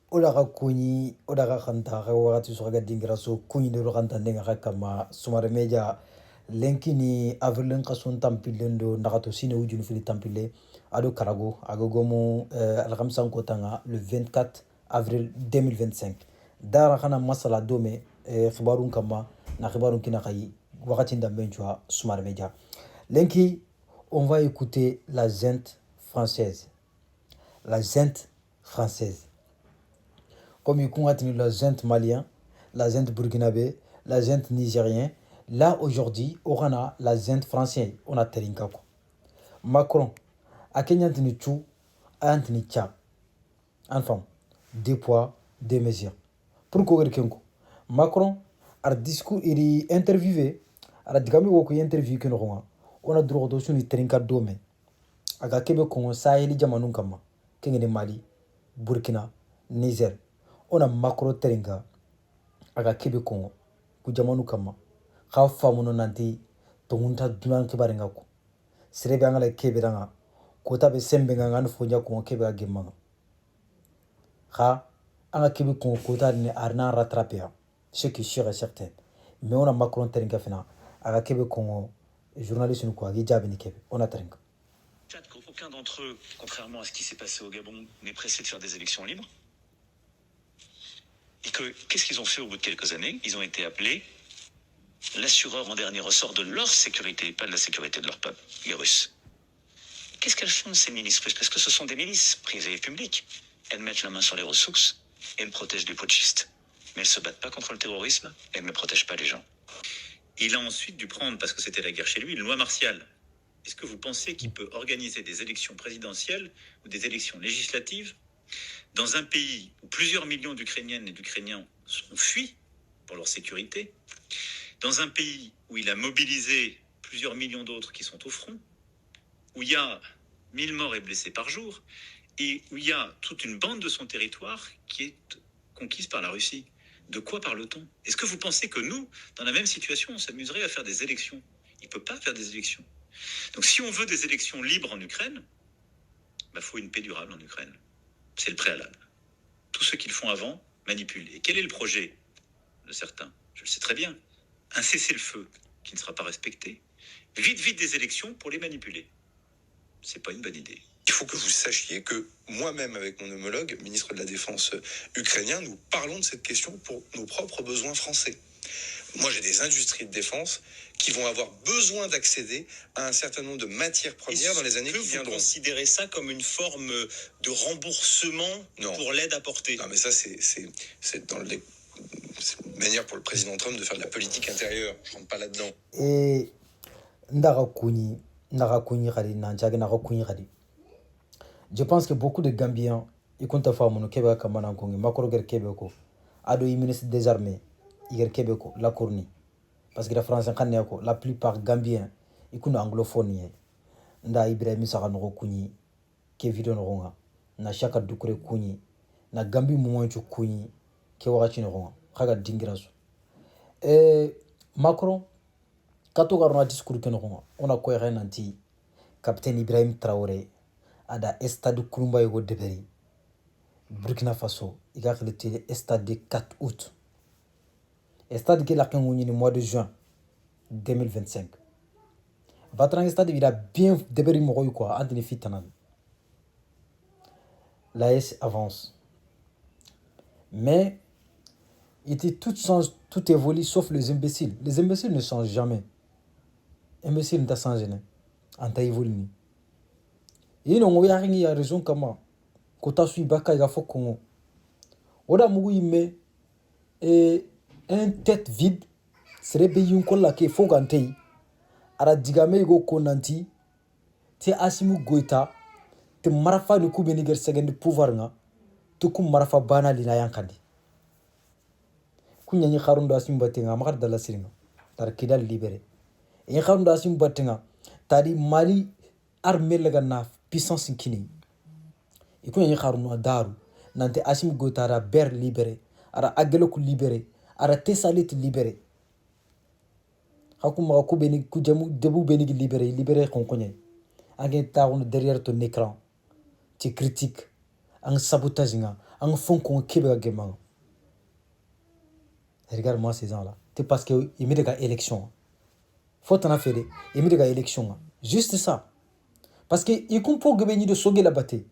Odaga kunyi odaga khanta ga wakati so ga dingira so kunyi de khanta ndenga ga kama sumare meja lenkini avril qasun tampilendo ndagato sine wujunu fili tampile ado karago agogomo alkhamsan ko tanga le 24 avril 2025 dara khana masala dome khibarun kama na khibarun kina khayi wakati ndambenchwa sumare meja lenki on va écouter la zente française, la zente française. Comme il continue la gente malien, la gente burkinabé, la gente nigérien. Là, aujourd'hui, on a la gente française, on a Terinkako. Macron, à Kenyantini Tchou, à Antini Tcha. Enfin, deux poids, deux mesures. Pourquoi Macron, a discours, il est interviewé, a digami woko interview que nous on a droit de son Terinka Dome. Aga Québec, on Saheli Jamanun Kama, Kenya Mali, Burkina, Niger. On a macro teringa aga kebe kongo ku jamanu kama kha famuno nanti tongunta dunan ke barenga ko serebe angala kebe ranga kota be sembe nga ngan fonja kongo kebe ga gemma kha anga kebe kongo kota ne arna rattraper ce qui est sûr et certain mais on a macro teringa fina aga kebe kongo journaliste ko agi jabe ni kebe on a teringa. Aucun d'entre eux, contrairement à ce qui s'est passé au Gabon, n'est pressé de faire des élections libres. Et qu'est-ce qu'ils ont fait au bout de quelques années? Ils ont été appelés l'assureur en dernier ressort de leur sécurité, pas de la sécurité de leur peuple, les Russes. Qu'est-ce qu'elles font, ces milices russes? Parce que ce sont des milices privées et publiques. Elles mettent la main sur les ressources et elles protègent les putschistes. Mais elles ne se battent pas contre le terrorisme, elles ne protègent pas les gens. Il a ensuite dû prendre, parce que c'était la guerre chez lui, une loi martiale. Est-ce que vous pensez qu'il peut organiser des élections présidentielles ou des élections législatives dans un pays où plusieurs millions d'Ukrainiennes et d'Ukrainiens sont fuis pour leur sécurité, dans un pays où il a mobilisé plusieurs millions d'autres qui sont au front, où il y a 1000 morts et blessés par jour, et où il y a toute une bande de son territoire qui est conquise par la Russie? De quoi parle-t-on? Est-ce que vous pensez que nous, dans la même situation, on s'amuserait à faire des élections? Il ne peut pas faire des élections. Donc si on veut des élections libres en Ukraine, il faut une paix durable en Ukraine. C'est le préalable. Tout ce qu'ils font avant, manipulent. Et quel est le projet de certains? Je le sais très bien. Un cessez-le-feu qui ne sera pas respecté. Vite des élections pour les manipuler. C'est pas une bonne idée. Il faut que vous sachiez que moi-même, avec mon homologue, ministre de la Défense ukrainien, nous parlons de cette question pour nos propres besoins français. Moi, j'ai des industries de défense qui vont avoir besoin d'accéder à un certain nombre de matières premières dans les années qui viendront. Vous considérez ça comme une forme de remboursement pour l'aide apportée? Non, mais ça, c'est dans les... C'est une manière pour le président Trump de faire de la politique intérieure. Je rentre pas là-dedans. Et je pense que beaucoup de Gambiens, ils comptent faire mon Québec comme un Congo, Makoro Québécois, Ado ministre des armées, Iger Québécois, la Courni. Parce que la France, la plupart Gambiens, ils sont anglophones. Nda Ibrahim Sarano Kuni, Kevin Ronga, na Chaka Dukure Kuni, na Gambi Mouanchu Kuni, Kewachino Ronga, Raga Dingraso. Macron, quand on a discours que nous on a quoi nanti, capitaine Ibrahim Traoré, ada stade Kurumba Yogo Deberi, Burkina Faso, il a relété stade 4 août. Stade qui est là le mois de juin 2025. Votre stade, il a bien Deberi Moroy quoi, Anthony Fitanan. L'AS avance. Mais, tout évolue sauf les imbéciles. Les imbéciles ne changent jamais. Imbéciles ne changent jamais. Anta évolue. Il y a raison comment kota sui baka il faut qu'on oda mugu me et un tête vide serait bien qu'on la ke faut gantei ara digame go konanti te asimu goita te marafa ni kubeni ger second pouvoir nga to kum marafa bana lina yankandi kunya ni kharundo asimu batenga makar dala siringa tar kidal libéré et kharundo asimu batenga tadi mali armée laga na puissance kini iko yin kharuno daru nante asim gotara ber libéré ara agelo ku libéré ara tesalit libéré hakuma ko beni ku jamu debu beni libéré konkonye age taawon derrière ton écran tu critiques ang sabotage nga ang fon ko kebe ga gemang. Regarde-moi ces gens là, c'est parce que il met des élections. Faut t'en faire, il met des élections. Juste ça. Parce que il comprend que ben de soge la bataille.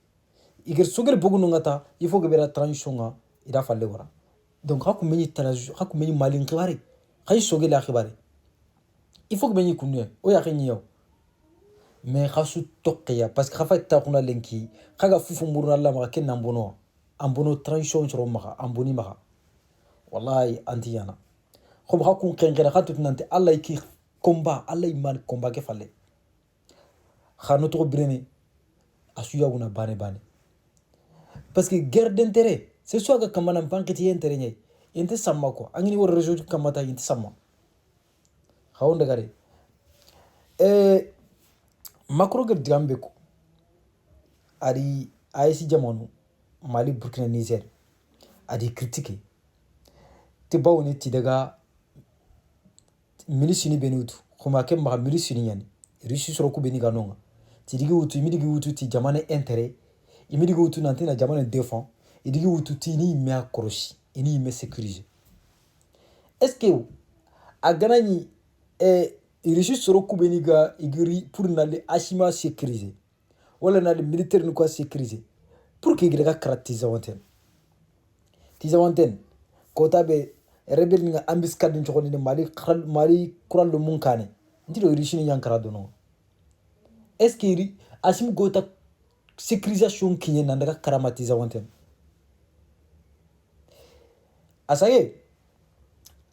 Il get soge le bogu ngata, il faut que ben la transition il a fallu voir. Donc haku meni taraju, haku meni malin khibare. Khay soge la khibare. Il faut que ben yikunu o ya khini yo. Mais khasu tokkiya parce que khafa ta kuna lenki, khaga fufu murna la ma ken nambono. Ambono transition choro maka, amboni maka. Wallahi antiyana. Khob hakun kengera khatut nante Allah ki combat, Allah iman combat ke falle. Khano to brene asuya guna bane. Parce que guerre d'intérêt, c'est soit que kamana panketi intérêt nyai. Inte samma ko. Angini wor réseau kamata inte samma. Khawonda gare. Macron ge digambe ko. Ari AIC jamanu Mali Burkina Niger. Ari critiquer. Te bawni ti daga milisini benutu. Khuma ke ma milisini nyani. Rishi soro ku beni ganonga. Ti digi wutu imidigi wutu ti jamane intérêt. Imidigi wutu nanti na jamane défend. Idigi wutu ti ni me akoroshi. Ini me sécuriser. Est-ce que a ganani Rishi soro ku beni ga igiri pour n'aller ashima sécuriser. Wala n'aller militaire n'ko sécuriser. Pour que igiri ga karatiza wanten. Tiza wanten. Kota be rebel nga ambiscade nchokoni ne Mali kural lo munkane. Ndiro Rishi ni yankara dono. Est-ce que Asim Gota sécurisation qui est dans karamatiza wanten asaye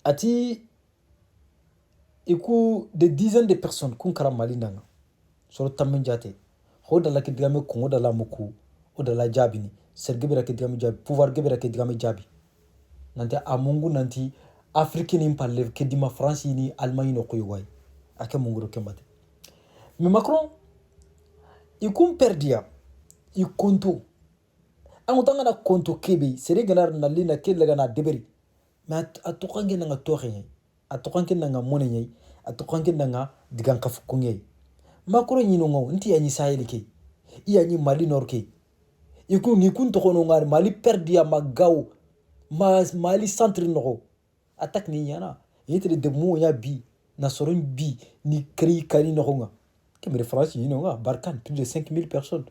ati iku des dizaines de personnes kun karamali nanga soro tamenjate hodala ke digame ko hodala muku hodala jabini sergebera ke digame jabi pouvoir gebera ke digame jabi nanti amungu nanti africain impalle ke dima France ni Allemagne no koy ake munguro kembate mais Macron ikum perdia i konto an tanga na konto kebe sere ganar na lina ke laga na deberi ma atokange na toxenye atokange na monenye atokange na digan kafukunye Macron nyino ngo nti yanyi sahel ke yanyi Mali nord ke iku ni kun to kono ngar Mali perdia magaw Mali centre no attaque ni yana yitre de mo ya bi na soron bi ni kri kari no nga kemere France nyino nga Barkhane plus de 5000 personnes.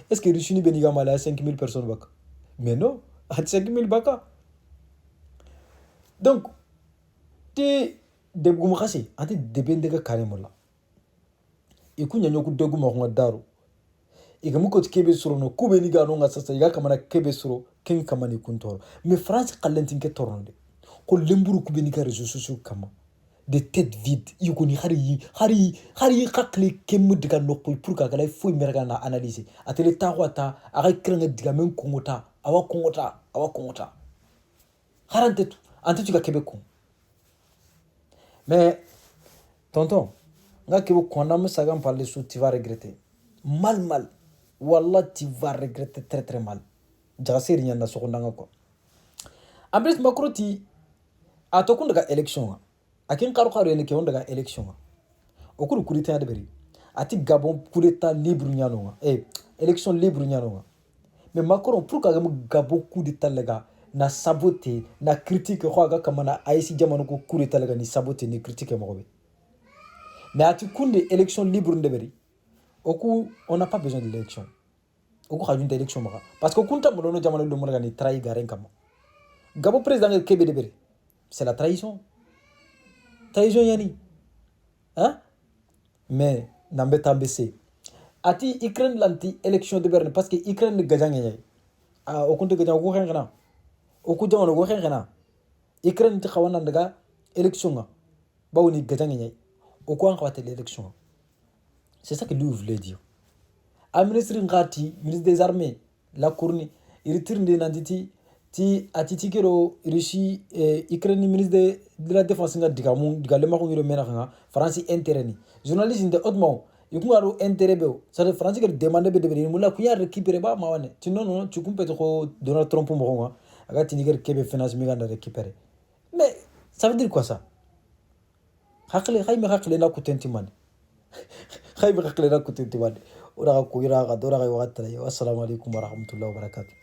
Est-ce que Russie Beniga Mali à 5000 personnes baka? Mais non, à 5000 baka. Donc, te debgum khasi, ante debendega karemola. Iku nyanyo ku degum ko ngadaru. Igamu ko kebe suro no ku beniga no ngasasa iga kamana kebe suro ken kamani kuntoro. Mais France qalentin ke toronde. Ko lemburu ku beniga réseaux sociaux kama. De tête vide yukuni hari kakle kemu diga nokko pour ka kala fo merga na analyser atele tawata aga krenga diga men kongota awa kongota harante tu ante tu ka kebe ko mais tonton nga kebe ko na musaga parler sous tu vas regretter mal wallah tu vas regretter très mal jasir nya na sokunda nga ko en plus Macron ti atokunda ga élection akin karu ene ke ondaga élection okuru kurita de beri ati Gabon coup d'état libre nyano élection libre nyano mais Macron pour ka Gabon coup d'état lega na saboter na critique ko aga kamana AIC jamano ko coup d'état lega ni saboter ni critique mo be mais ati kunde élection libre de beri oku on n'a pas besoin de l'élection oku khajun de élection maka parce que kunta mo no jamano do mo ni trahi garen kam Gabon président kebe de beri c'est la trahison yani hein mais nambeta mbese ati Ukraine lanti élection de Berne parce que Ukraine ne gagne o kunte gagne ko xenxena o ku jamono go xenxena Ukraine ti xawana ndaga élection bawni gagne o ko en xawate l'élection c'est ça que lui voulait dire a ministre ngati ministre des armées la courni il retourne de nanditi ti atitikero Russie Ukraine ministre de la défense nga diga le mako ngiro mena nga France intérêt ni journaliste de hautement yukungaro intérêt be ça de France que demander be de mula kuya récupérer ba mawane ti non tu kumpe ko Donald Trump mo nga aga tiniger kebe finance mi ganda récupérer mais ça veut dire quoi ça khakle na kutenti man khakle na kutenti man ora ko ira ga dora ga wa assalamu alaikum wa rahmatullahi wa barakatuh